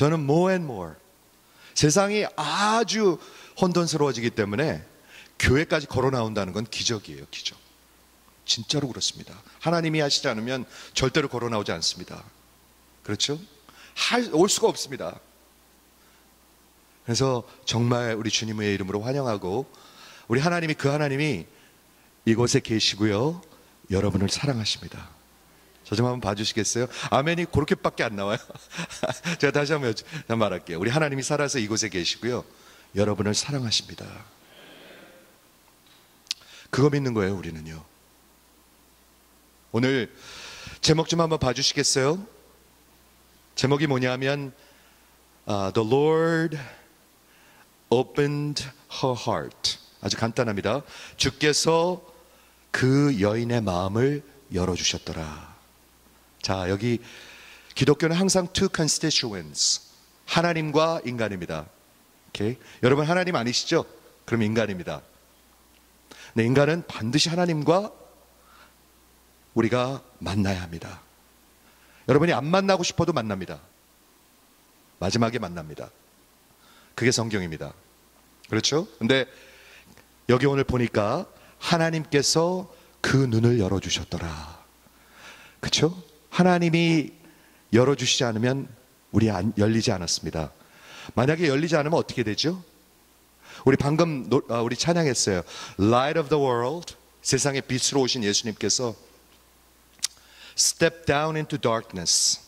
저는 more and more 세상이 아주 혼돈스러워지기 때문에 교회까지 걸어 나온다는 건 기적이에요. 기적. 진짜로 그렇습니다. 하나님이 하시지 않으면 절대로 걸어 나오지 않습니다. 그렇죠? 올 수가 없습니다. 그래서 정말 우리 주님의 이름으로 환영하고, 우리 하나님이, 그 하나님이 이곳에 계시고요, 여러분을 사랑하십니다. 저 좀 한번 봐주시겠어요? 아멘이 그렇게밖에 안 나와요. 제가 다시 한번 말할게요. 우리 하나님이 살아서 이곳에 계시고요, 여러분을 사랑하십니다. 그거 믿는 거예요, 우리는요. 오늘 제목 좀 한번 봐주시겠어요? 제목이 뭐냐면 The Lord opened her heart. 아주 간단합니다. 주께서 그 여인의 마음을 열어주셨더라. 자, 여기 기독교는 항상 two constituents, 하나님과 인간입니다. 오케이? 여러분 하나님 아니시죠? 그럼 인간입니다. 근데 인간은 반드시 하나님과 우리가 만나야 합니다. 여러분이 안 만나고 싶어도 만납니다. 마지막에 만납니다. 그게 성경입니다. 그렇죠? 근데 여기 오늘 보니까 하나님께서 그 눈을 열어주셨더라. 그렇죠? 하나님이 열어주시지 않으면 우리 열리지 않았습니다. 만약에 열리지 않으면 어떻게 되죠? 우리 방금 우리 찬양했어요. Light of the world, 세상의 빛으로 오신 예수님께서 Step down into darkness,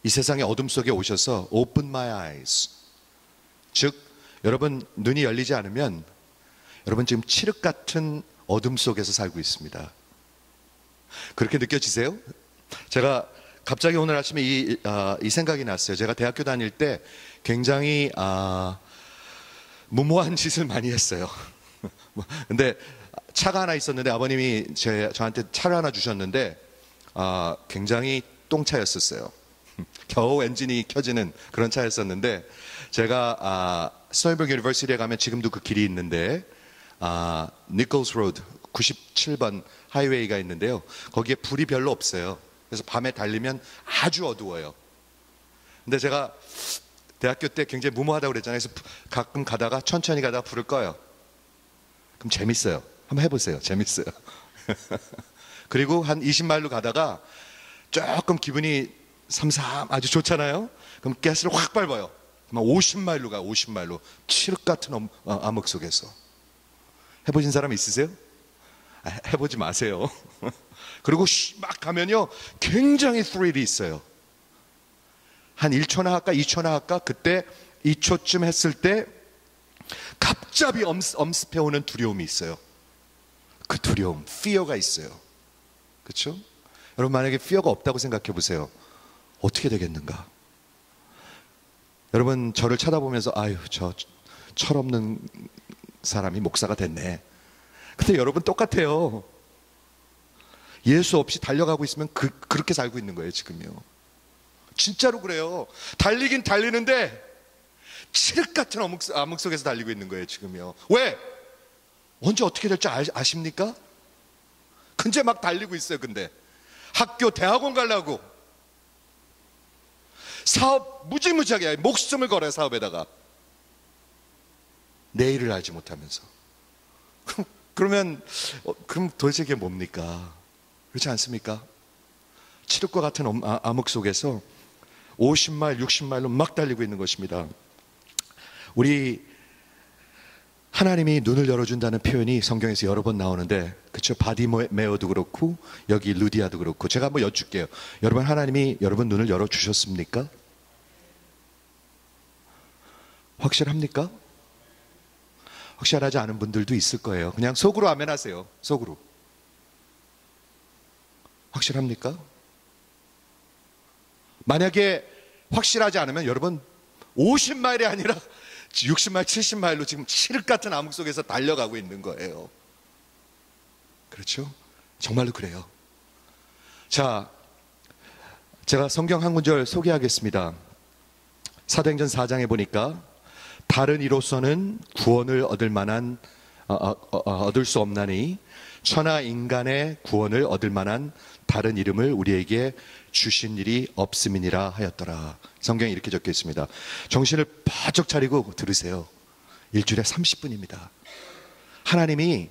이 세상의 어둠 속에 오셔서 Open my eyes. 즉 여러분 눈이 열리지 않으면 여러분 지금 칠흑 같은 어둠 속에서 살고 있습니다. 그렇게 느껴지세요? 제가 갑자기 오늘 아침에 이 생각이 났어요. 제가 대학교 다닐 때 굉장히 무모한 짓을 많이 했어요. 근데 차가 하나 있었는데 아버님이 저한테 차를 하나 주셨는데 굉장히 똥차였었어요. 겨우 엔진이 켜지는 그런 차였었는데, 제가 스토니브룩 유니버시티에 가면 지금도 그 길이 있는데 니콜스 로드 97번 하이웨이가 있는데요, 거기에 불이 별로 없어요. 그래서 밤에 달리면 아주 어두워요. 근데 제가 대학교 때 굉장히 무모하다고 그랬잖아요. 그래서 가끔 가다가 천천히 가다가 불을 꺼요. 그럼 재밌어요. 한번 해보세요. 재밌어요. 그리고 한 20마일로 가다가 조금 기분이 삼삼 아주 좋잖아요. 그럼 가스를 확 밟아요. 50마일로 가요. 50마일로 칠흑 같은 암흑 속에서. 해보신 사람 있으세요? 해보지 마세요. 그리고 막 가면요 굉장히 스릴이 있어요. 한 1초나 할까 2초나 할까, 그때 2초쯤 했을 때 갑자기 엄습해오는 두려움이 있어요. 그 두려움, fear가 있어요. 그렇죠? 여러분 만약에 fear가 없다고 생각해 보세요. 어떻게 되겠는가? 여러분 저를 쳐다보면서 아유 저 철없는 사람이 목사가 됐네. 근데 여러분 똑같아요. 예수 없이 달려가고 있으면 그렇게 살고 있는 거예요 지금요. 진짜로 그래요. 달리긴 달리는데 칠흑 같은 암흑 속에서 달리고 있는 거예요 지금요. 왜? 언제 어떻게 될지 아십니까? 근데 막 달리고 있어요. 근데 학교 대학원 가려고 사업 무지무지하게 목숨을 걸어요. 사업에다가 내일을 알지 못하면서. 그럼 도대체 이게 뭡니까? 그렇지 않습니까? 칠흑과 같은 암흑 속에서 50마일 60마일로 막 달리고 있는 것입니다. 우리 하나님이 눈을 열어준다는 표현이 성경에서 여러 번 나오는데, 그렇죠? 바디메어도 그렇고 여기 루디아도 그렇고. 제가 한번 여쭐게요. 여러분 하나님이 여러분 눈을 열어주셨습니까? 확실합니까? 확실하지 않은 분들도 있을 거예요. 그냥 속으로 아멘 하세요. 속으로. 확실합니까? 만약에 확실하지 않으면 여러분 50마일이 아니라 60마일, 70마일로 지금 칠흑 같은 암흑 속에서 달려가고 있는 거예요. 그렇죠? 정말로 그래요. 자, 제가 성경 한 구절 소개하겠습니다. 사도행전 4장에 보니까 다른 이로서는 구원을 얻을 수 없나니 천하 인간의 구원을 얻을 만한 다른 이름을 우리에게 주신 일이 없음이니라 하였더라. 성경에 이렇게 적혀 있습니다. 정신을 바짝 차리고 들으세요. 일주일에 30분입니다. 하나님이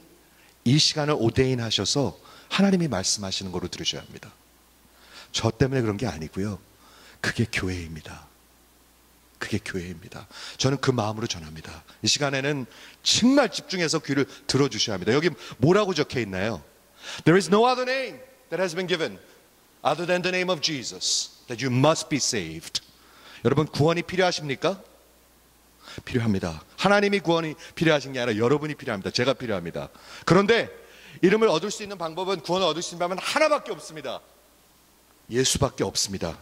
이 시간을 오데인 하셔서 하나님이 말씀하시는 거로 들으셔야 합니다. 저 때문에 그런 게 아니고요. 그게 교회입니다. 그게 교회입니다. 저는 그 마음으로 전합니다. 이 시간에는 정말 집중해서 귀를 들어주셔야 합니다. 여기 뭐라고 적혀 있나요? There is no other name that has been given other than the name of Jesus that you must be saved. 여러분 구원이 필요하십니까? 필요합니다. 하나님이 구원이 필요하신 게 아니라 여러분이 필요합니다. 제가 필요합니다. 그런데 이름을 얻을 수 있는 방법은, 구원을 얻을 수 있는 방법은 하나밖에 없습니다. 예수밖에 없습니다.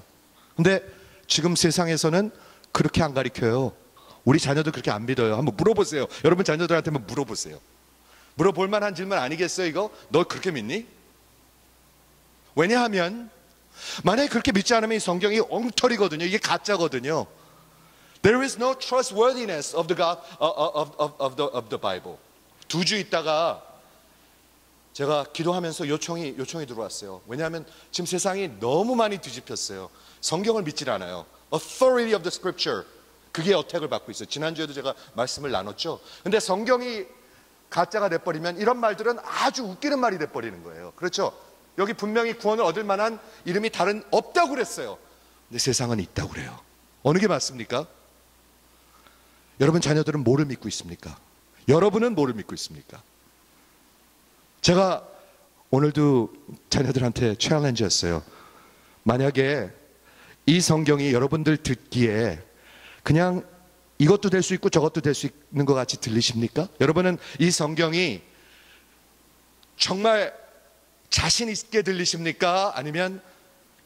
근데 지금 세상에서는 그렇게 안 가르쳐요. 우리 자녀들 그렇게 안 믿어요. 한번 물어보세요. 여러분 자녀들한테 한번 물어보세요. 물어볼 만한 질문 아니겠어요 이거? 너 그렇게 믿니? 왜냐하면 만약에 그렇게 믿지 않으면 이 성경이 엉터리거든요. 이게 가짜거든요. There is no trustworthiness of the Bible. 2주 있다가 제가 기도하면서 요청이 들어왔어요. 왜냐하면 지금 세상이 너무 많이 뒤집혔어요. 성경을 믿질 않아요. Authority of the Scripture, 그게 어택을 받고 있어요. 지난주에도 제가 말씀을 나눴죠. 근데 성경이 가짜가 돼버리면 이런 말들은 아주 웃기는 말이 돼버리는 거예요. 그렇죠? 여기 분명히 구원을 얻을 만한 이름이 다른 없다고 그랬어요. 근데 세상은 있다고 그래요. 어느 게 맞습니까? 여러분 자녀들은 뭐를 믿고 있습니까? 여러분은 뭐를 믿고 있습니까? 제가 오늘도 자녀들한테 챌린지였어요. 만약에 이 성경이 여러분들 듣기에 그냥 이것도 될 수 있고 저것도 될 수 있는 것 같이 들리십니까? 여러분은 이 성경이 정말 자신 있게 들리십니까? 아니면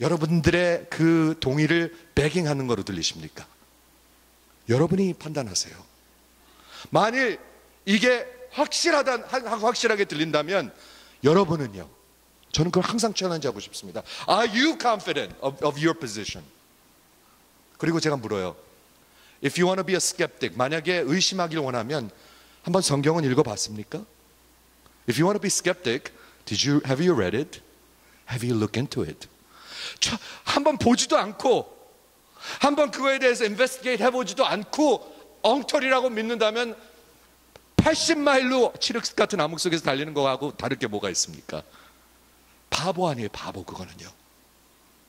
여러분들의 그 동의를 배깅하는 거로 들리십니까? 여러분이 판단하세요. 만일 이게 확실하게 들린다면 여러분은요? 저는 그걸 항상 챌린지하고 싶습니다. Are you confident of your position? 그리고 제가 물어요. If you want to be a skeptic, 만약에 의심하기를 원하면 한번 성경은 읽어봤습니까? If you want to be skeptic, have you read it? Have you looked into it? 한번 보지도 않고 한번 그거에 대해서 investigate 해보지도 않고 엉터리라고 믿는다면 80마일로 칠흑 같은 암흑 속에서 달리는 거하고 다를 게 뭐가 있습니까? 바보 아니에요, 바보. 그거는요.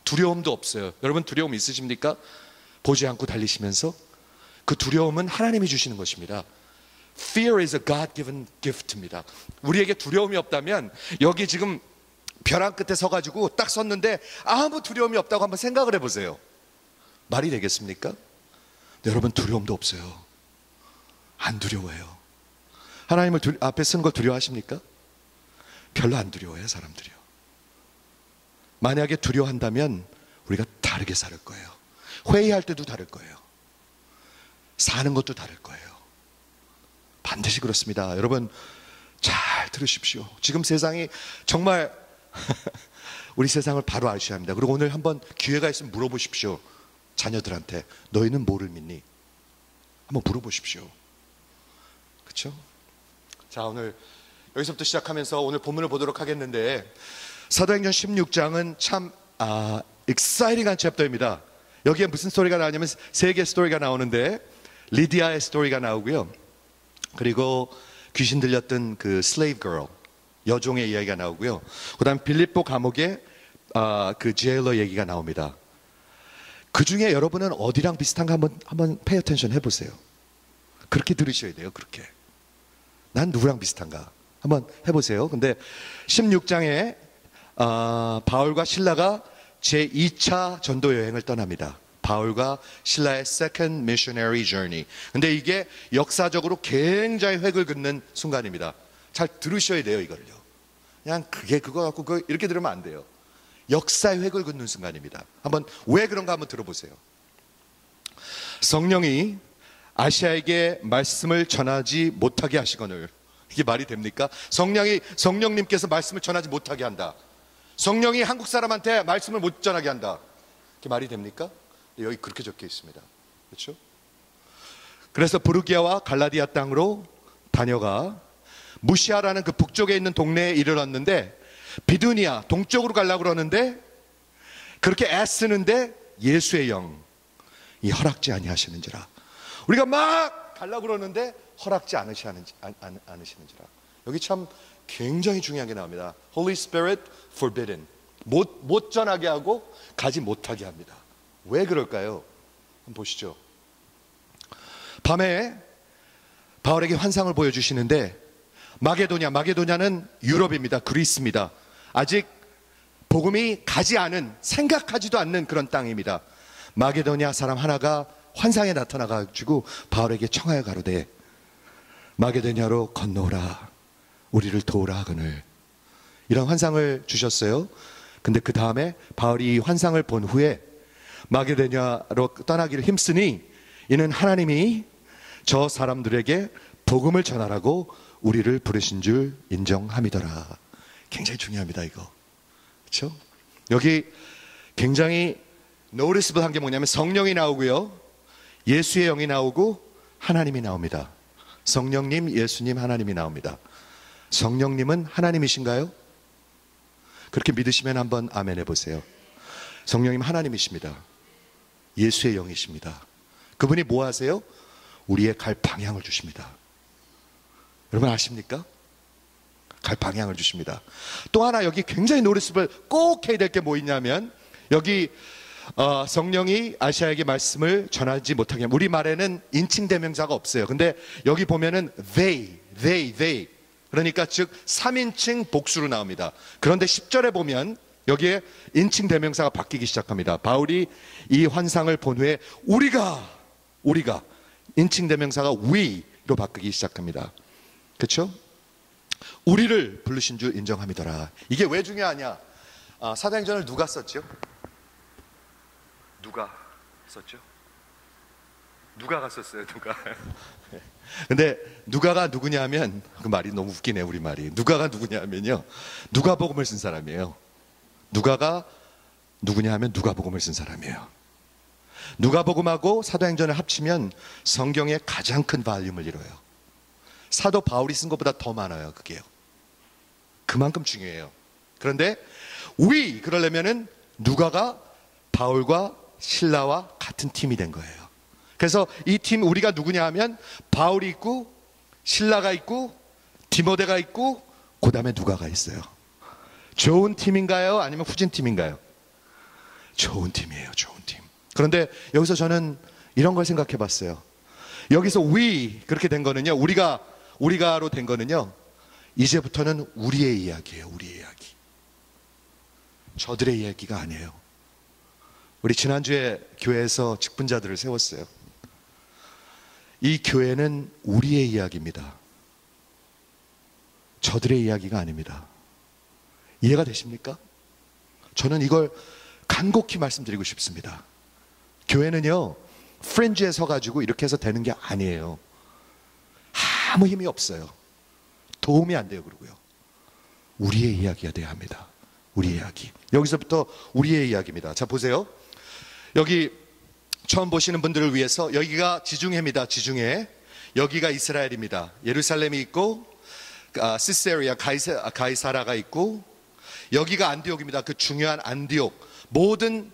두려움도 없어요. 여러분 두려움 있으십니까? 보지 않고 달리시면서 그 두려움은 하나님이 주시는 것입니다. Fear is a God-given gift입니다. 우리에게 두려움이 없다면 여기 지금 벼랑 끝에 서가지고 딱 섰는데 아무 두려움이 없다고 한번 생각을 해보세요. 말이 되겠습니까? 여러분 두려움도 없어요. 안 두려워해요. 하나님을 앞에 쓰는 걸 두려워하십니까? 별로 안 두려워해요, 사람들이요. 만약에 두려워한다면 우리가 다르게 살 거예요. 회의할 때도 다를 거예요. 사는 것도 다를 거예요. 반드시 그렇습니다. 여러분 잘 들으십시오. 지금 세상이 정말 우리 세상을 바로 아셔야 합니다. 그리고 오늘 한번 기회가 있으면 물어보십시오. 자녀들한테 너희는 뭐를 믿니? 한번 물어보십시오. 그렇죠? 자, 오늘 여기서부터 시작하면서 오늘 본문을 보도록 하겠는데 사도행전 16장은 참 exciting한 챕터입니다. 여기에 무슨 스토리가 나오냐면 세 개의 스토리가 나오는데 리디아의 스토리가 나오고요. 그리고 귀신 들렸던 그 slave girl, 여종의 이야기가 나오고요. 그 다음 빌립보 감옥의 그 제일러 얘기가 나옵니다. 그 중에 여러분은 어디랑 비슷한가 한번 pay attention 해보세요. 그렇게 들으셔야 돼요. 그렇게. 난 누구랑 비슷한가 한번 해보세요. 근데 16장에 바울과 실라가 제2차 전도 여행을 떠납니다. 바울과 신라의 second missionary journey. 근데 이게 역사적으로 굉장히 획을 긋는 순간입니다. 잘 들으셔야 돼요, 이걸요. 그냥 그거 갖고 이렇게 들으면 안 돼요. 역사의 획을 긋는 순간입니다. 한번 왜 그런가 한번 들어보세요. 성령이 아시아에게 말씀을 전하지 못하게 하시거늘. 이게 말이 됩니까? 성령님께서 말씀을 전하지 못하게 한다. 성령이 한국 사람한테 말씀을 못 전하게 한다. 이게 말이 됩니까? 여기 그렇게 적혀 있습니다. 그렇죠? 그래서 부르기아와 갈라디아 땅으로 다녀가 무시아라는 그 북쪽에 있는 동네에 이르렀는데 비두니아 동쪽으로 가려고 그러는데 그렇게 애쓰는데 예수의 영이 허락지 아니하시는지라. 우리가 막 가려고 그러는데 허락지 않으시는지라. 여기 참 굉장히 중요한 게 나옵니다. Holy Spirit forbidden. 못 전하게 하고 가지 못하게 합니다. 왜 그럴까요? 한번 보시죠. 밤에 바울에게 환상을 보여주시는데 마게도냐는 유럽입니다. 그리스입니다. 아직 복음이 가지 않은, 생각하지도 않는 그런 땅입니다. 마게도냐 사람 하나가 환상에 나타나가지고 바울에게 청하여 가로되 마게도냐로 건너오라, 우리를 도우라 하거늘. 이런 환상을 주셨어요. 근데 그 다음에 바울이 이 환상을 본 후에 마게도냐로 떠나기를 힘쓰니 이는 하나님이 저 사람들에게 복음을 전하라고 우리를 부르신 줄 인정함이더라. 굉장히 중요합니다, 이거. 그렇죠? 여기 굉장히 노티스블한 게 뭐냐면 성령이 나오고요, 예수의 영이 나오고 하나님이 나옵니다. 성령님, 예수님, 하나님이 나옵니다. 성령님은 하나님이신가요? 그렇게 믿으시면 한번 아멘 해보세요. 성령님 하나님이십니다. 예수의 영이십니다. 그분이 뭐 하세요? 우리의 갈 방향을 주십니다. 여러분 아십니까? 갈 방향을 주십니다. 또 하나 여기 굉장히 노티스블 꼭 해야 될 게 뭐 있냐면 여기 성령이 아시아에게 말씀을 전하지 못하게, 우리말에는 인칭 대명사가 없어요. 근데 여기 보면은 they 그러니까 즉 3인칭 복수로 나옵니다. 그런데 10절에 보면 여기에 인칭 대명사가 바뀌기 시작합니다. 바울이 이 환상을 본 후에 우리가 인칭 대명사가 we로 바뀌기 시작합니다. 그렇죠? 우리를 부르신 줄 인정함이더라. 이게 왜 중요하냐? 사도행전을 누가 썼죠? 누가 썼죠? 누가가 썼어요. 누가. 근데 누가가 누구냐면, 그 말이 너무 웃기네, 우리 말이. 누가가 누구냐면요, 누가복음을 쓴 사람이에요. 누가가 누구냐 하면 누가복음을 쓴 사람이에요. 누가복음하고 사도행전을 합치면 성경의 가장 큰 발륨을 이뤄요. 사도 바울이 쓴 것보다 더 많아요. 그게요. 그만큼 중요해요. 그런데 그러려면은 누가가 바울과 실라와 같은 팀이 된 거예요. 그래서 이 팀 우리가 누구냐 하면 바울이 있고 실라가 있고 디모데가 있고 그 다음에 누가가 있어요. 좋은 팀인가요? 아니면 후진 팀인가요? 좋은 팀이에요. 좋은 팀. 그런데 여기서 저는 이런 걸 생각해 봤어요. 여기서 그렇게 된 거는요, 우리가로 된 거는요, 이제부터는 우리의 이야기예요. 우리의 이야기. 저들의 이야기가 아니에요. 우리 지난주에 교회에서 직분자들을 세웠어요. 이 교회는 우리의 이야기입니다. 저들의 이야기가 아닙니다. 이해가 되십니까? 저는 이걸 간곡히 말씀드리고 싶습니다. 교회는요, 프렌즈에 서가지고 이렇게 해서 되는 게 아니에요. 아무 힘이 없어요. 도움이 안 돼요. 그러고요, 우리의 이야기가 돼야 합니다. 우리의 이야기. 여기서부터 우리의 이야기입니다. 자, 보세요. 여기 처음 보시는 분들을 위해서, 여기가 지중해입니다. 지중해. 여기가 이스라엘입니다. 예루살렘이 있고 시세리아 가이사라가 있고, 여기가 안디옥입니다. 그 중요한 안디옥. 모든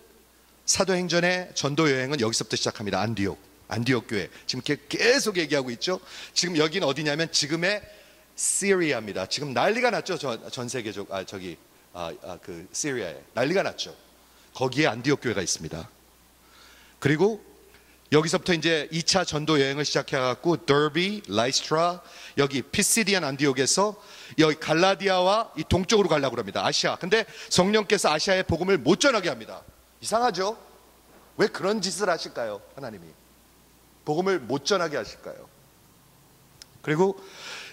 사도행전의 전도 여행은 여기서부터 시작합니다. 안디옥 교회. 지금 계속 얘기하고 있죠. 지금 여기는 어디냐면 지금의 시리아입니다. 지금 난리가 났죠. 전 세계적 그 시리아에 난리가 났죠. 거기에 안디옥 교회가 있습니다. 그리고 여기서부터 이제 2차 전도 여행을 시작해 갖고 더비, 라이스트라, 여기 피시디안 안디옥에서 여기 갈라디아와 이 동쪽으로 가려고 합니다. 아시아. 근데 성령께서 아시아의 복음을 못 전하게 합니다. 이상하죠? 왜 그런 짓을 하실까요? 하나님이 복음을 못 전하게 하실까요? 그리고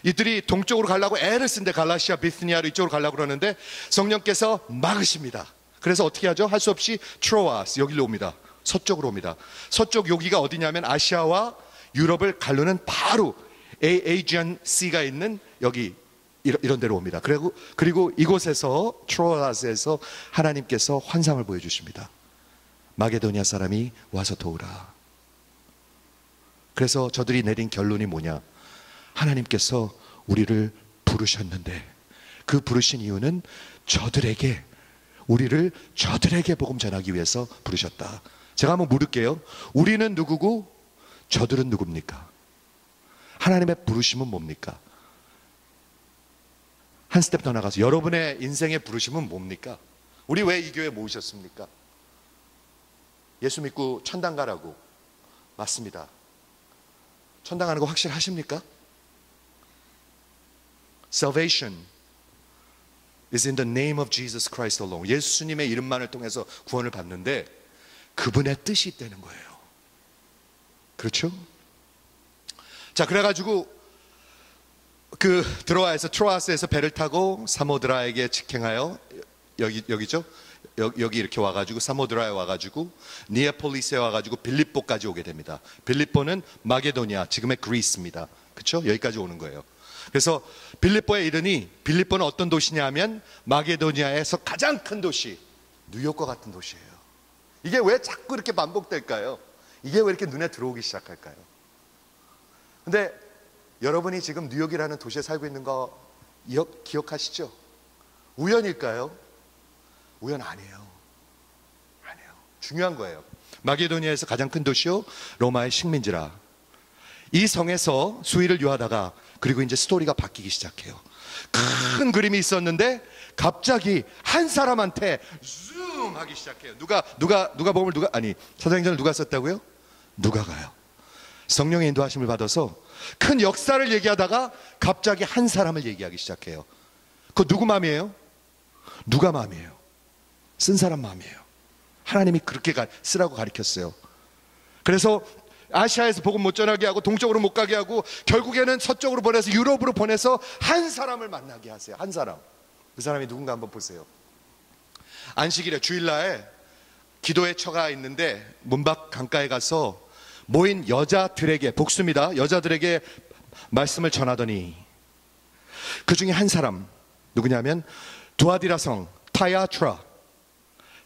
이들이 동쪽으로 가려고 애를 쓴데, 갈라시아, 비스니아로 이쪽으로 가려고 그러는데 성령께서 막으십니다. 그래서 어떻게 하죠? 할 수 없이 트로아스, 여기로 옵니다. 서쪽으로 옵니다. 서쪽, 여기가 어디냐면 아시아와 유럽을 가르는 바로 에이지안 씨가 있는 여기 이런 데로 옵니다. 그리고 이곳에서, 트로아스에서 하나님께서 환상을 보여주십니다. 마게도냐 사람이 와서 도우라. 그래서 저들이 내린 결론이 뭐냐? 하나님께서 우리를 부르셨는데 그 부르신 이유는 우리를 저들에게 복음 전하기 위해서 부르셨다. 제가 한번 물을게요. 우리는 누구고 저들은 누굽니까? 하나님의 부르심은 뭡니까? 한 스텝 더 나가서 여러분의 인생의 부르심은 뭡니까? 우리 왜 이 교회에 모으셨습니까? 예수 믿고 천당 가라고. 맞습니다. 천당 가는 거 확실하십니까? Salvation is in the name of Jesus Christ alone. 예수님의 이름만을 통해서 구원을 받는데 그분의 뜻이 있다는 거예요. 그렇죠? 자, 그래가지고 드로아에서 트로아스에서 배를 타고 사모드라에게 직행하여 여기죠? 여기 이렇게 와가지고 사모드라에 와가지고 니에폴리스에 와가지고 빌립보까지 오게 됩니다. 빌립보는 마게도니아, 지금의 그리스입니다. 그렇죠? 여기까지 오는 거예요. 그래서 빌립보에 이르니 빌립보는 어떤 도시냐 하면 마게도니아에서 가장 큰 도시, 뉴욕과 같은 도시예요. 이게 왜 자꾸 이렇게 반복될까요? 이게 왜 이렇게 눈에 들어오기 시작할까요? 근데 여러분이 지금 뉴욕이라는 도시에 살고 있는 거 기억하시죠? 우연일까요? 우연 아니에요. 아니에요. 중요한 거예요. 마게도니아에서 가장 큰 도시요, 로마의 식민지라. 이 성에서 수의를 유하다가 그리고 이제 스토리가 바뀌기 시작해요. 큰 그림이 있었는데 갑자기 한 사람한테 줌 하기 시작해요. 누가 보면 사도행전을 누가 썼다고요? 누가가요. 성령의 인도하심을 받아서 큰 역사를 얘기하다가 갑자기 한 사람을 얘기하기 시작해요. 그거 누구 마음이에요? 누가 마음이에요? 쓴 사람 마음이에요. 하나님이 그렇게 쓰라고 가르쳤어요. 그래서 아시아에서 복음 못 전하게 하고 동쪽으로 못 가게 하고 결국에는 서쪽으로 보내서 유럽으로 보내서 한 사람을 만나게 하세요. 한 사람. 그 사람이 누군가 한번 보세요. 안식일에 주일날에 기도의 처가 있는데 문 밖 강가에 가서 모인 여자들에게, 복수입니다, 여자들에게 말씀을 전하더니 그 중에 한 사람, 누구냐면 두아디라 성 타야트라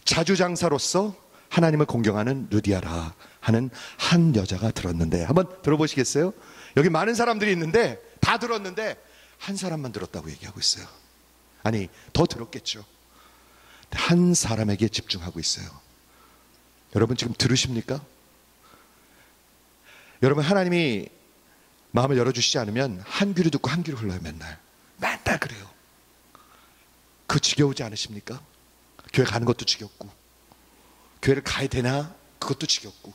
자주장사로서 하나님을 공경하는 루디아라 하는 한 여자가 들었는데, 한번 들어보시겠어요? 여기 많은 사람들이 있는데 다 들었는데 한 사람만 들었다고 얘기하고 있어요. 아니, 더 들었겠죠. 한 사람에게 집중하고 있어요. 여러분 지금 들으십니까? 여러분, 하나님이 마음을 열어주시지 않으면 한 귀로 듣고 한 귀로 흘러요. 맨날 그래요. 그 지겨우지 않으십니까? 교회 가는 것도 지겹고, 교회를 가야 되나 그것도 지겹고,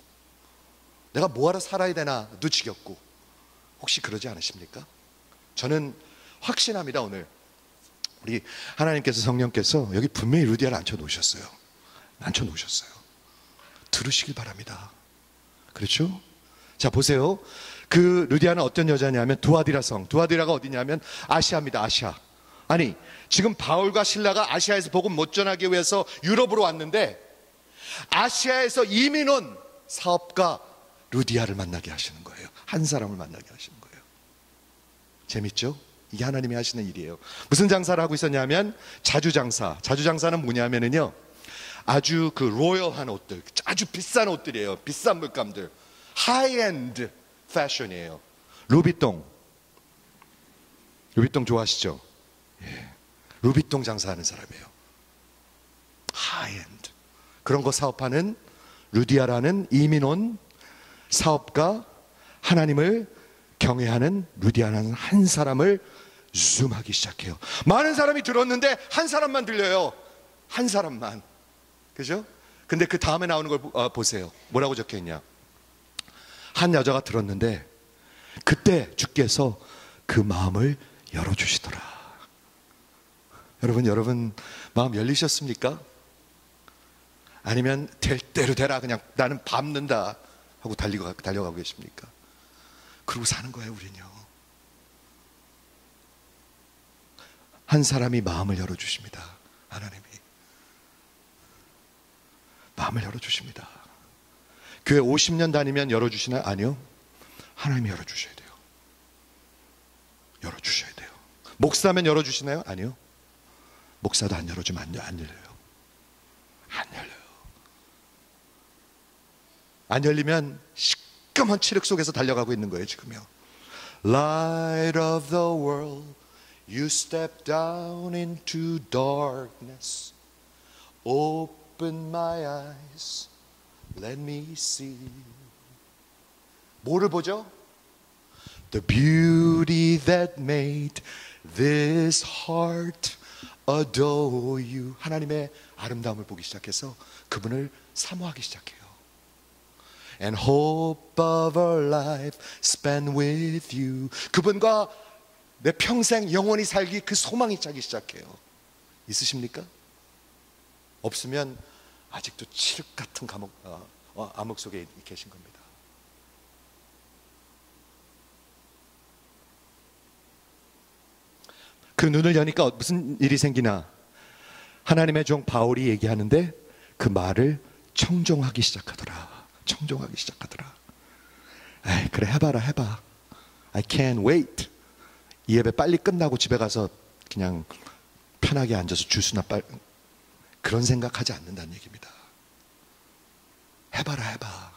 내가 뭐하러 살아야 되나도 지겹고, 혹시 그러지 않으십니까? 저는 확신합니다. 오늘 우리 하나님께서, 성령께서 여기 분명히 루디아를 앉혀놓으셨어요. 들으시길 바랍니다. 그렇죠? 자, 보세요. 그 루디아는 어떤 여자냐면 두아디라 성, 두아디라가 어디냐면 아시아입니다. 아시아. 아니, 지금 바울과 실라가 아시아에서 복음 못 전하기 위해서 유럽으로 왔는데 아시아에서 이민 온 사업가 루디아를 만나게 하시는 거예요. 한 사람을 만나게 하시는 거예요. 재밌죠? 이게 하나님이 하시는 일이에요. 무슨 장사를 하고 있었냐면 자주장사. 자주장사는 뭐냐면은요, 아주 그 로열한 옷들, 아주 비싼 옷들이에요. 비싼 물감들, 하이엔드 패션이에요. 루비통 좋아하시죠? 예. 루비통 장사하는 사람이에요. 하이엔드. 그런 거 사업하는 루디아라는 이민 온 사업가, 하나님을 경외하는 루디아라는 한 사람을 줌하기 시작해요. 많은 사람이 들었는데 한 사람만 들려요. 한 사람만. 그죠? 근데 그 다음에 나오는 걸 보세요. 뭐라고 적혀있냐? 한 여자가 들었는데 그때 주께서 그 마음을 열어주시더라. 여러분 마음 열리셨습니까? 아니면 될 대로 되라, 그냥 나는 밟는다 하고 달려가고 계십니까? 그러고 사는 거예요. 우리는요, 한 사람이 마음을 열어주십니다. 하나님이 마음을 열어주십니다. 교회 50년 다니면 열어주시나요? 아니요. 하나님이 열어주셔야 돼요. 열어주셔야 돼요. 목사면 열어주시나요? 아니요. 목사도 안 열어주면 안 열려요. 안 열려요. 안 열리면 시꺼먼 칠흑 속에서 달려가고 있는 거예요. 지금요. Light of the world, You step down into darkness. Open my eyes. Let me see. 뭐를 보죠? The beauty that made this heart adore you. 하나님의 아름다움을 보기 시작해서 그분을 사모하기 시작해요. And hope of our life spent with you. 그분과 내 평생 영원히 살기 그 소망이 차기 시작해요. 있으십니까? 없으면 아직도 칠흑 같은 암흑 속에 계신 겁니다. 그 눈을 여니까 무슨 일이 생기나? 하나님의 종 바울이 얘기하는데 그 말을 청종하기 시작하더라. 청종하기 시작하더라. 에이, 그래 해봐라 해봐. I can't wait. 이 예배 빨리 끝나고 집에 가서 그냥 편하게 앉아서 주스나 빨리, 그런 생각하지 않는다는 얘기입니다. 해봐라 해봐.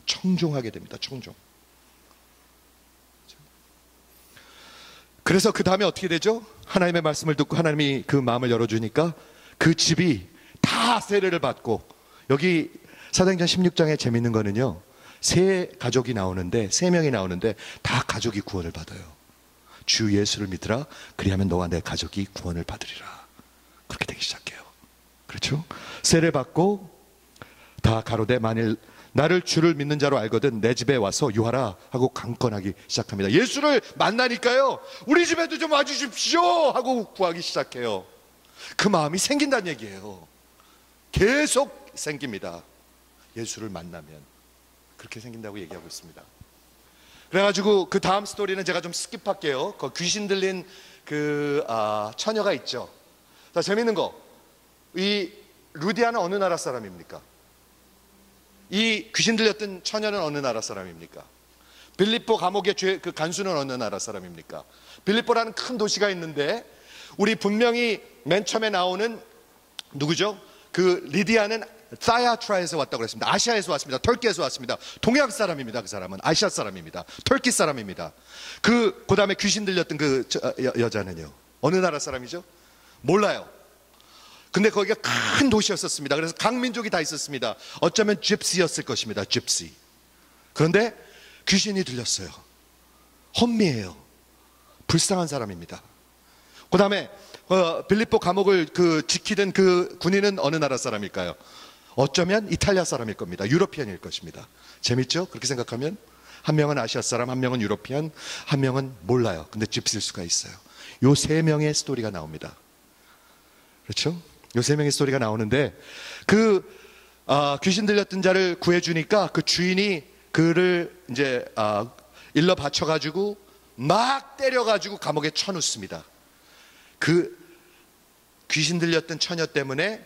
청종하게 됩니다. 청종. 그래서 그 다음에 어떻게 되죠? 하나님의 말씀을 듣고 하나님이 그 마음을 열어주니까 그 집이 다 세례를 받고, 여기 사도행전 16장에 재밌는 거는요, 세 가족이 나오는데, 세 명이 나오는데 다 가족이 구원을 받아요. 주 예수를 믿으라. 그리하면 너와 내 가족이 구원을 받으리라. 그렇게 되기 시작해요. 그렇죠? 세례 받고 다 가로되 만일 나를 주를 믿는 자로 알거든 내 집에 와서 유하라 하고 강권하기 시작합니다. 예수를 만나니까요, 우리 집에도 좀 와주십시오 하고 구하기 시작해요. 그 마음이 생긴다는 얘기예요. 계속 생깁니다. 예수를 만나면 그렇게 생긴다고 얘기하고 있습니다. 그래가지고 그 다음 스토리는 제가 좀 스킵할게요. 그 귀신 들린 그 처녀가 있죠. 자, 재밌는 거, 이 루디아는 어느 나라 사람입니까? 이 귀신 들렸던 처녀는 어느 나라 사람입니까? 빌립보 감옥의 그 간수는 어느 나라 사람입니까? 빌립보라는 큰 도시가 있는데, 우리 분명히 맨 처음에 나오는 누구죠? 그 리디아는 사야트라에서 왔다고 그랬습니다. 아시아에서 왔습니다. 터키에서 왔습니다. 동양 사람입니다. 그 사람은 아시아 사람입니다. 터키 사람입니다. 그 다음에 귀신 들렸던 그 여자는요, 어느 나라 사람이죠? 몰라요. 근데 거기가 큰 도시였었습니다. 그래서 각 민족이 다 있었습니다. 어쩌면 집시였을 것입니다. 집시. 그런데 귀신이 들렸어요. 혼미해요. 불쌍한 사람입니다. 그 다음에 빌립보 감옥을 지키던 그 군인은 어느 나라 사람일까요? 어쩌면 이탈리아 사람일 겁니다. 유러피언일 것입니다. 재밌죠? 그렇게 생각하면 한 명은 아시아 사람, 한 명은 유러피언, 한 명은 몰라요. 근데 집시일 수가 있어요. 요 세 명의 스토리가 나옵니다. 그렇죠? 요 세 명의 스토리가 나오는데, 귀신 들렸던 자를 구해주니까 그 주인이 그를 이제 일러 바쳐가지고 막 때려가지고 감옥에 쳐놓습니다. 그 귀신 들렸던 처녀 때문에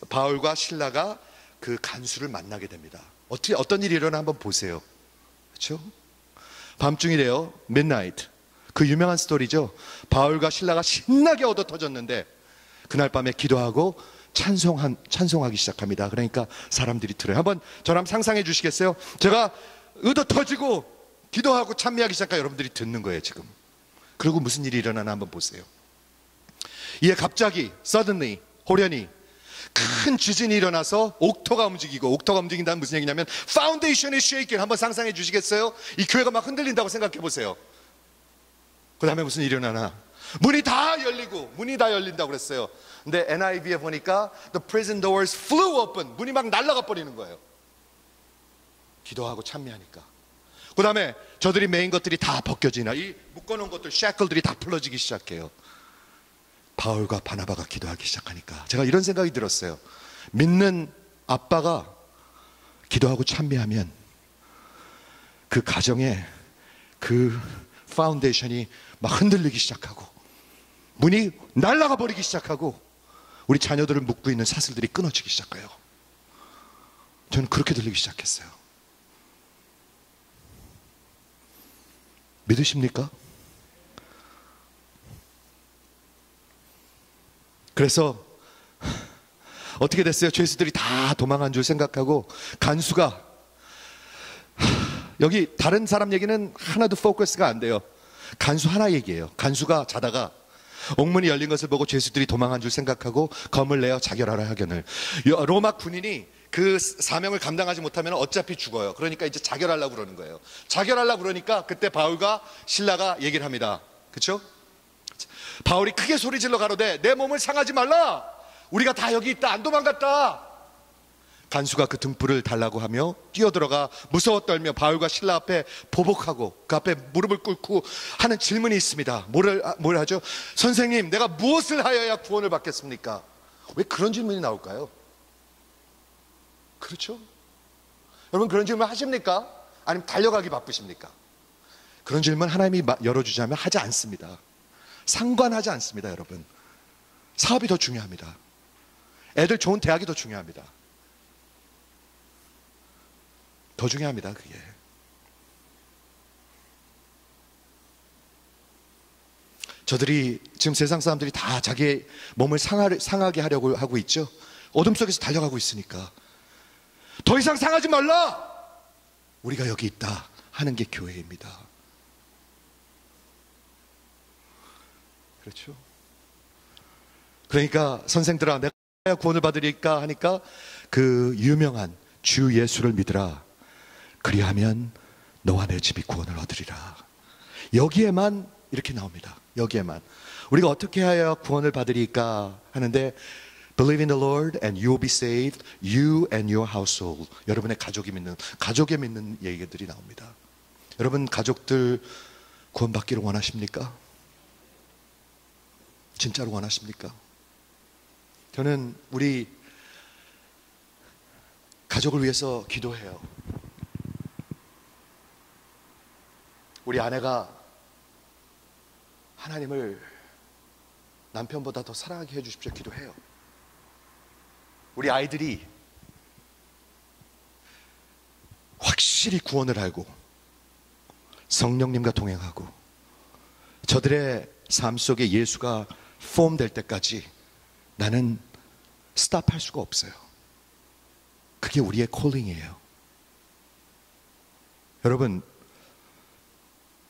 바울과 실라가 그 간수를 만나게 됩니다. 어떤 일이 일어나 한번 보세요. 그렇죠? 밤중이래요. midnight. 그 유명한 스토리죠. 바울과 실라가 신나게 얻어 터졌는데 그날 밤에 기도하고 찬송하기 시작합니다. 그러니까 사람들이 들어요. 한번 저랑 상상해 주시겠어요? 제가 얻어 터지고 기도하고 찬미하기 시작하니까 여러분들이 듣는 거예요 지금. 그리고 무슨 일이 일어나나 한번 보세요. 이에 갑자기 suddenly, 호련히 큰 지진이 일어나서 옥토가 움직이고, 옥토가 움직인다는 무슨 얘기냐면 파운데이션이 shaking. 한번 상상해 주시겠어요? 이 교회가 막 흔들린다고 생각해 보세요. 그 다음에 무슨 일이 일어나나? 문이 다 열린다고 그랬어요. 근데 NIV에 보니까 the prison doors flew open. 문이 막 날아가 버리는 거예요. 기도하고 찬미하니까. 그 다음에 저들이 메인 것들이 다 벗겨지나, 이 묶어놓은 것들, 샤클들이 다 풀어지기 시작해요. 바울과 바나바가 기도하기 시작하니까 제가 이런 생각이 들었어요. 믿는 아빠가 기도하고 찬미하면 그 가정에 그 파운데이션이 막 흔들리기 시작하고, 문이 날아가 버리기 시작하고, 우리 자녀들을 묶고 있는 사슬들이 끊어지기 시작해요. 저는 그렇게 들리기 시작했어요. 믿으십니까? 그래서 어떻게 됐어요? 죄수들이 다 도망한 줄 생각하고 간수가, 여기 다른 사람 얘기는 하나도 포커스가 안 돼요. 간수 하나 얘기예요. 간수가 자다가 옥문이 열린 것을 보고 죄수들이 도망한 줄 생각하고 검을 내어 자결하라 하견을. 로마 군인이 그 사명을 감당하지 못하면 어차피 죽어요. 그러니까 이제 자결하려고 그러는 거예요. 자결하려고 그러니까 그때 바울과 실라가 얘기를 합니다. 그렇죠? 바울이 크게 소리질러 가로되 내 몸을 상하지 말라. 우리가 다 여기 있다. 안 도망갔다. 간수가 그 등불을 달라고 하며 뛰어들어가 무서워 떨며 바울과 실라 앞에 보복하고 그 앞에 무릎을 꿇고 하는 질문이 있습니다. 뭘 하죠? 선생님, 내가 무엇을 하여야 구원을 받겠습니까? 왜 그런 질문이 나올까요? 그렇죠? 여러분, 그런 질문 하십니까? 아니면 달려가기 바쁘십니까? 그런 질문 하나님이 열어주자면 하지 않습니다. 상관하지 않습니다. 여러분, 사업이 더 중요합니다. 애들 좋은 대학이 더 중요합니다. 더 중요합니다. 그게. 저들이 지금 세상 사람들이 다 자기의 몸을 상하게 하려고 하고 있죠. 어둠 속에서 달려가고 있으니까 더 이상 상하지 말라. 우리가 여기 있다 하는 게 교회입니다. 그렇죠? 그러니까 선생들아, 내가 구원을 받으리까 하니까 그 유명한 주 예수를 믿으라. 그리하면 너와 내 집이 구원을 얻으리라. 여기에만 이렇게 나옵니다. 여기에만. 우리가 어떻게 하여 구원을 받으리까 하는데 Believe in the Lord and you will be saved, you and your household. 여러분의 가족이 믿는 얘기들이 나옵니다. 여러분 가족들 구원받기를 원하십니까? 진짜로 원하십니까? 저는 우리 가족을 위해서 기도해요. 우리 아내가 하나님을 남편보다 더 사랑하게 해주십시오 기도해요. 우리 아이들이 확실히 구원을 알고 성령님과 동행하고 저들의 삶 속에 예수가 폼될 때까지 나는 스탑할 수가 없어요. 그게 우리의 콜링이에요. 여러분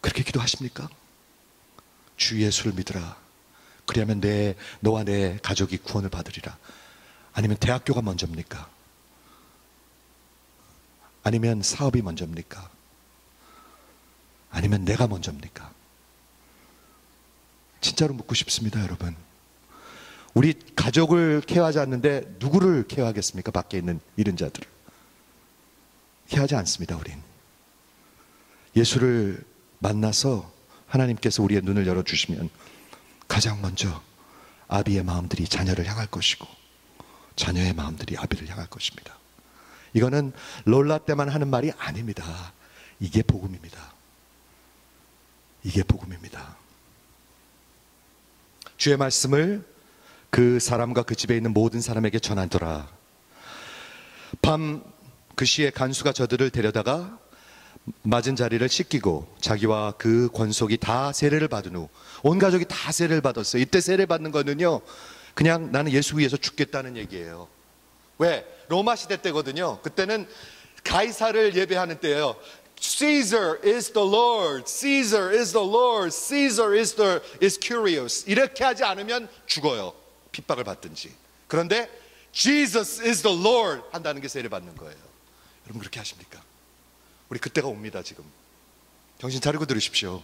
그렇게 기도하십니까? 주 예수를 믿으라. 그리하면 너와 내 가족이 구원을 받으리라. 아니면 대학교가 먼저입니까? 아니면 사업이 먼저입니까? 아니면 내가 먼저입니까? 진짜로 묻고 싶습니다, 여러분. 우리 가족을 케어하지 않는데 누구를 케어하겠습니까? 밖에 있는 이른 자들을 케어하지 않습니다. 우린 예수를 만나서 하나님께서 우리의 눈을 열어주시면 가장 먼저 아비의 마음들이 자녀를 향할 것이고 자녀의 마음들이 아비를 향할 것입니다. 이거는 롤라 때만 하는 말이 아닙니다. 이게 복음입니다. 이게 복음입니다. 주의 말씀을 그 사람과 그 집에 있는 모든 사람에게 전하더라. 밤 그 시에 간수가 저들을 데려다가 맞은 자리를 씻기고 자기와 그 권속이 다 세례를 받은 후 온 가족이 다 세례를 받았어요. 이때 세례 받는 거는요 그냥 나는 예수 위해서 죽겠다는 얘기예요. 왜? 로마 시대 때거든요. 그때는 가이사를 예배하는 때예요. Caesar is the Lord, Caesar is the Lord, Caesar is curious. 이렇게 하지 않으면 죽어요. 핍박을 받든지. 그런데 Jesus is the Lord 한다는 게 세례 받는 거예요. 여러분 그렇게 하십니까? 우리 그때가 옵니다. 지금 정신 차리고 들으십시오.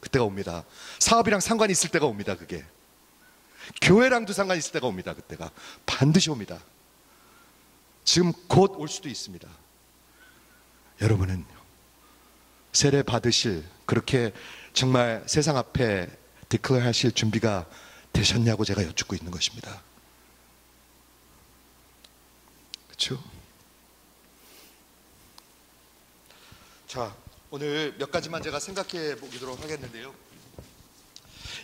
그때가 옵니다. 사업이랑 상관이 있을 때가 옵니다. 그게 교회랑도 상관이 있을 때가 옵니다. 그때가 반드시 옵니다. 지금 곧 올 수도 있습니다. 여러분은 세례 받으실 그렇게 정말 세상 앞에 디클레어 하실 준비가 되셨냐고 제가 여쭙고 있는 것입니다. 그렇죠? 자, 오늘 몇 가지만 제가 생각해 보도록 하겠는데요.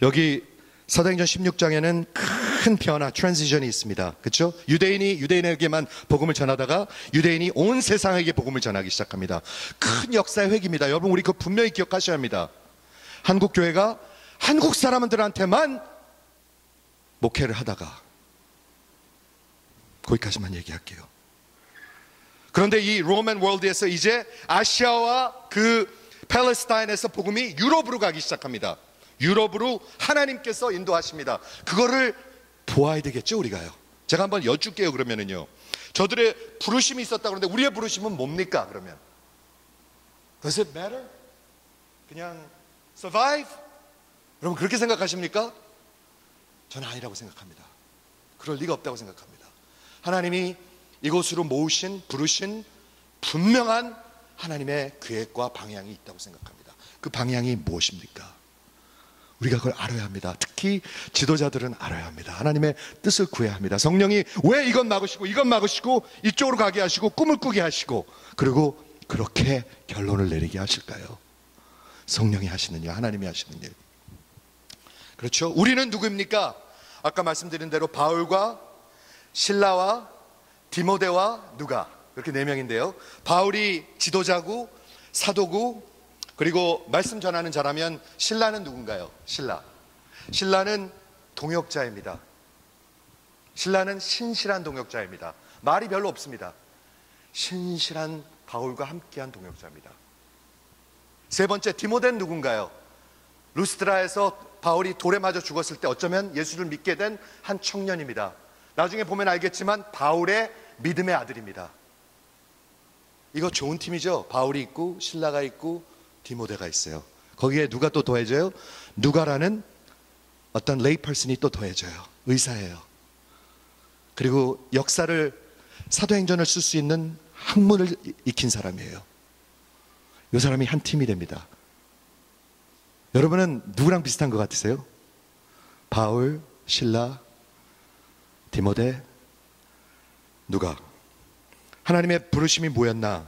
여기 사도행전 16장에는 큰 변화, 트랜지션이 있습니다. 그렇죠? 유대인에게만 복음을 전하다가 유대인이 온 세상에게 복음을 전하기 시작합니다. 큰 역사의 획입니다. 여러분 우리 그거 분명히 기억하셔야 합니다. 한국 교회가 한국 사람들한테만 목회를 하다가 거기까지만 얘기할게요. 그런데 이 로맨 월드에서 이제 아시아와 그 팔레스타인에서 복음이 유럽으로 가기 시작합니다. 유럽으로 하나님께서 인도하십니다. 그거를 보아야 되겠죠, 우리가요. 제가 한번 여쭐게요. 그러면은요, 저들의 부르심이 있었다 그러는데 우리의 부르심은 뭡니까? 그러면 Does it matter? 그냥 survive? 여러분 그렇게 생각하십니까? 저는 아니라고 생각합니다. 그럴 리가 없다고 생각합니다. 하나님이 이곳으로 모으신, 부르신 분명한 하나님의 계획과 방향이 있다고 생각합니다. 그 방향이 무엇입니까? 우리가 그걸 알아야 합니다. 특히 지도자들은 알아야 합니다. 하나님의 뜻을 구해야 합니다. 성령이 왜 이건 막으시고 이건 막으시고 이쪽으로 가게 하시고 꿈을 꾸게 하시고 그리고 그렇게 결론을 내리게 하실까요? 성령이 하시는 일, 하나님이 하시는 일. 그렇죠? 우리는 누구입니까? 아까 말씀드린 대로 바울과 실라와 디모데와 누가, 이렇게 네 명인데요, 바울이 지도자고 사도고, 그리고 말씀 전하는 자라면 실라는 누군가요? 신라는 동역자입니다. 신라는 신실한 동역자입니다. 말이 별로 없습니다. 신실한 바울과 함께한 동역자입니다. 세 번째, 디모데는 누군가요? 루스드라에서 바울이 돌에 맞아 죽었을 때 어쩌면 예수를 믿게 된 한 청년입니다. 나중에 보면 알겠지만 바울의 믿음의 아들입니다. 이거 좋은 팀이죠. 바울이 있고 신라가 있고 디모데가 있어요. 거기에 누가 또 더해져요? 누가라는 어떤 레이 퍼슨이 또 더해져요. 의사예요. 그리고 역사를, 사도행전을 쓸 수 있는 학문을 익힌 사람이에요. 이 사람이 한 팀이 됩니다. 여러분은 누구랑 비슷한 것 같으세요? 바울, 실라, 디모데, 누가? 하나님의 부르심이 뭐였나?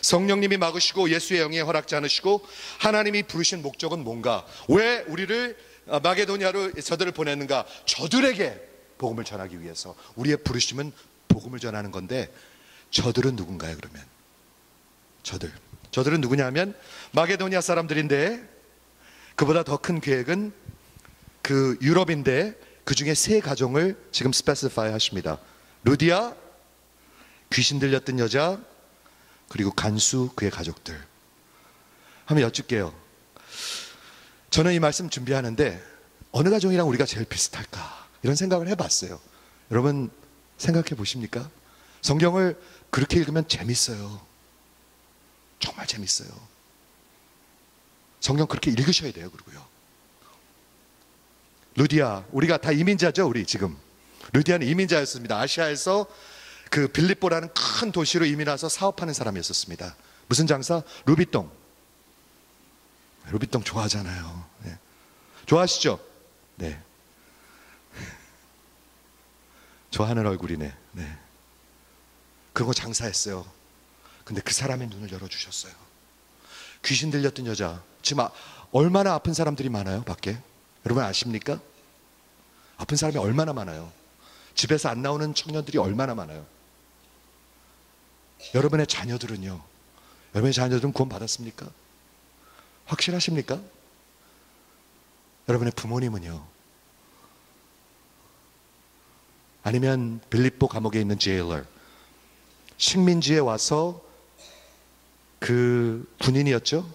성령님이 막으시고 예수의 영에 허락지 않으시고 하나님이 부르신 목적은 뭔가? 왜 우리를 마게도니아로 저들을 보냈는가? 저들에게 복음을 전하기 위해서. 우리의 부르심은 복음을 전하는 건데 저들은 누군가요? 그러면 저들은 누구냐면 마게도니아 사람들인데 그보다 더 큰 계획은 그 유럽인데 그 중에 세 가정을 지금 스페시파이 하십니다. 루디아, 귀신 들렸던 여자, 그리고 간수, 그의 가족들. 한번 여쭐게요. 저는 이 말씀 준비하는데 어느 가정이랑 우리가 제일 비슷할까? 이런 생각을 해봤어요. 여러분 생각해 보십니까? 성경을 그렇게 읽으면 재밌어요. 정말 재밌어요. 성경 그렇게 읽으셔야 돼요. 그리고요, 루디아, 우리가 다 이민자죠. 우리 지금 루디아는 이민자였습니다. 아시아에서 그 빌립보라는 큰 도시로 이민 와서 사업하는 사람이었습니다. 무슨 장사? 루비똥 좋아하잖아요. 네. 좋아하시죠? 네. 좋아하는 얼굴이네. 네. 그런 거 장사했어요. 근데 그 사람의 눈을 열어주셨어요. 귀신 들렸던 여자, 지금 얼마나 아픈 사람들이 많아요, 밖에? 여러분 아십니까? 아픈 사람이 얼마나 많아요. 집에서 안 나오는 청년들이 얼마나 많아요. 여러분의 자녀들은 구원 받았습니까? 확실하십니까? 여러분의 부모님은요? 아니면 빌립보 감옥에 있는 제일러, 식민지에 와서 그 군인이었죠?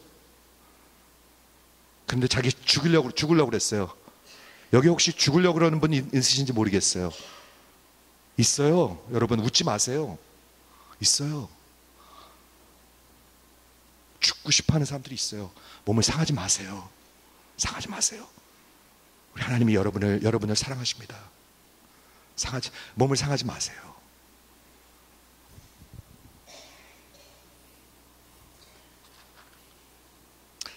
근데 자기 죽으려고 그랬어요. 여기 혹시 죽으려고 그러는 분 있으신지 모르겠어요. 있어요. 여러분 웃지 마세요. 있어요. 죽고 싶어하는 사람들이 있어요. 몸을 상하지 마세요. 상하지 마세요. 우리 하나님이 여러분을 사랑하십니다. 몸을 상하지 마세요.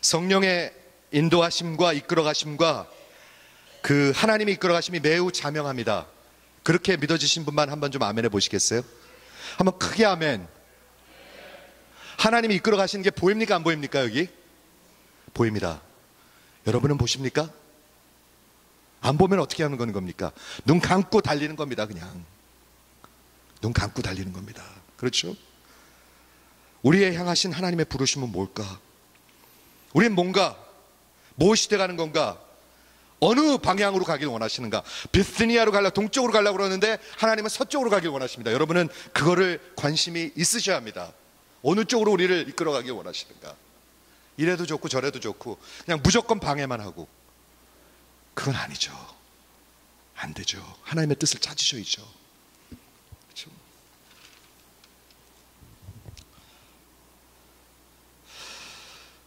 성령의 인도하심과 이끌어가심과 그 하나님이 이끌어가심이 매우 자명합니다. 그렇게 믿어지신 분만 한번 좀 아멘 해보시겠어요? 한번 크게 아멘. 하나님이 이끌어가시는 게 보입니까? 안 보입니까? 여기? 보입니다. 여러분은 보십니까? 안 보면 어떻게 하는 겁니까? 눈 감고 달리는 겁니다. 그냥 눈 감고 달리는 겁니다. 그렇죠? 우리의 향하신 하나님의 부르심은 뭘까? 우리는 뭔가, 무엇이 돼가는 건가? 어느 방향으로 가길 원하시는가? 비스니아로 동쪽으로 가려고 그러는데 하나님은 서쪽으로 가길 원하십니다. 여러분은 그거를 관심이 있으셔야 합니다. 어느 쪽으로 우리를 이끌어가길 원하시는가? 이래도 좋고 저래도 좋고 그냥 무조건 방해만 하고 그건 아니죠. 안 되죠. 하나님의 뜻을 찾으셔야죠. 그렇죠?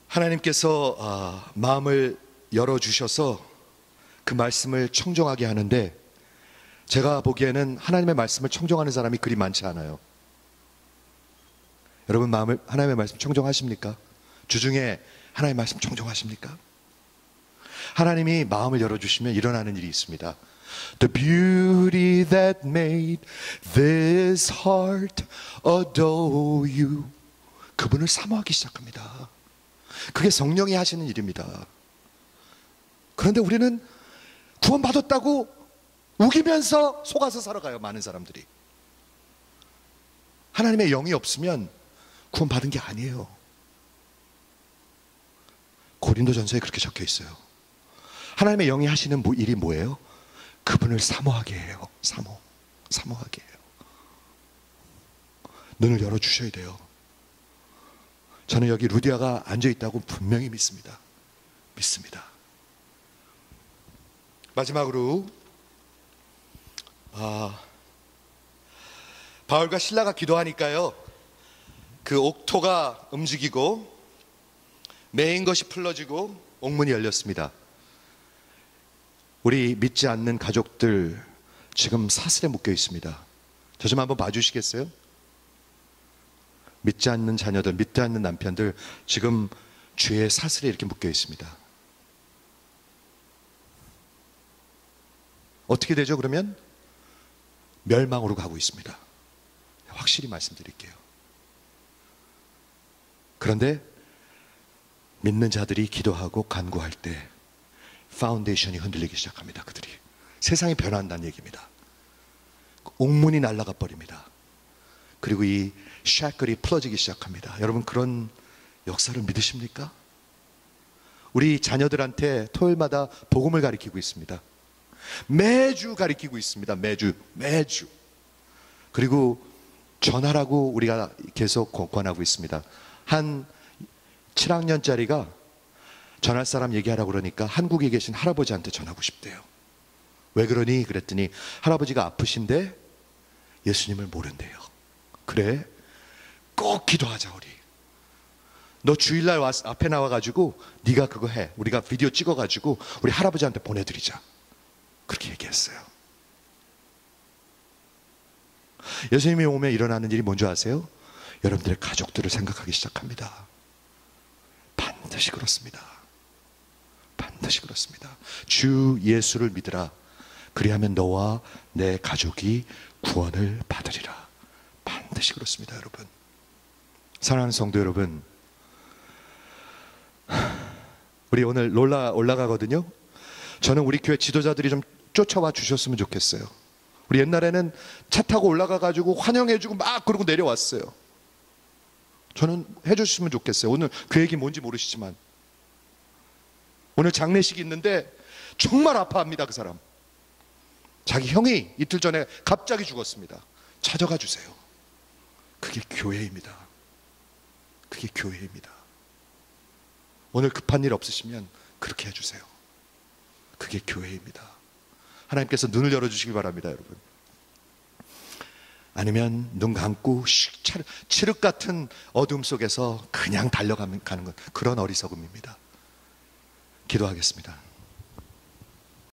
하나님께서 마음을 열어주셔서 그 말씀을 청정하게 하는데, 제가 보기에는 하나님의 말씀을 청정하는 사람이 그리 많지 않아요. 여러분, 하나님의 말씀 청정하십니까? 주중에 하나님의 말씀 청정하십니까? 하나님이 마음을 열어주시면 일어나는 일이 있습니다. The beauty that made this heart adore you. 그분을 사모하기 시작합니다. 그게 성령이 하시는 일입니다. 그런데 우리는 구원받았다고 우기면서 속아서 살아가요. 많은 사람들이. 하나님의 영이 없으면 구원받은 게 아니에요. 고린도전서에 그렇게 적혀 있어요. 하나님의 영이 하시는 일이 뭐예요? 그분을 사모하게 해요. 사모하게 해요. 눈을 열어주셔야 돼요. 저는 여기 루디아가 앉아있다고 분명히 믿습니다. 마지막으로 바울과 실라가 기도하니까요, 그 옥토가 움직이고 매인 것이 풀러지고 옥문이 열렸습니다. 우리 믿지 않는 가족들 지금 사슬에 묶여 있습니다. 저 좀 한번 봐주시겠어요? 믿지 않는 자녀들, 믿지 않는 남편들 지금 죄의 사슬에 이렇게 묶여 있습니다. 어떻게 되죠? 그러면 멸망으로 가고 있습니다. 확실히 말씀드릴게요. 그런데 믿는 자들이 기도하고 간구할 때 파운데이션이 흔들리기 시작합니다. 그들이 세상이 변한다는 얘기입니다. 옥문이 날아가 버립니다. 그리고 이 샤클이 풀어지기 시작합니다. 여러분, 그런 역사를 믿으십니까? 우리 자녀들한테 토요일마다 복음을 가르치고 있습니다. 매주 가르치고 있습니다. 매주. 그리고 전하라고 우리가 계속 권하고 있습니다. 한 7학년짜리가 전할 사람 얘기하라고 그러니까 한국에 계신 할아버지한테 전하고 싶대요. 왜 그러니? 그랬더니 할아버지가 아프신데 예수님을 모른대요. 그래? 꼭 기도하자 우리. 너 주일날 앞에 나와가지고 네가 그거 해. 우리가 비디오 찍어가지고 우리 할아버지한테 보내드리자. 그렇게 얘기했어요. 예수님이 오면 일어나는 일이 뭔지 아세요? 여러분들의 가족들을 생각하기 시작합니다. 반드시 그렇습니다. 주 예수를 믿으라. 그리하면 너와 내 가족이 구원을 받으리라. 반드시 그렇습니다. 여러분, 사랑하는 성도 여러분, 우리 오늘 올라가거든요. 저는 우리 교회 지도자들이 좀 쫓아와 주셨으면 좋겠어요. 우리 옛날에는 차 타고 올라가가지고 환영해주고 막 그러고 내려왔어요. 저는 해주셨으면 좋겠어요. 오늘 그 얘기 뭔지 모르시지만 오늘 장례식이 있는데 정말 아파합니다. 그 사람 자기 형이 이틀 전에 갑자기 죽었습니다. 찾아가 주세요. 그게 교회입니다. 오늘 급한 일 없으시면 그렇게 해주세요. 그게 교회입니다. 하나님께서 눈을 열어주시기 바랍니다. 여러분. 아니면 눈 감고 칠흑 같은 어둠 속에서 그냥 달려가는 것, 그런 어리석음입니다. 기도하겠습니다.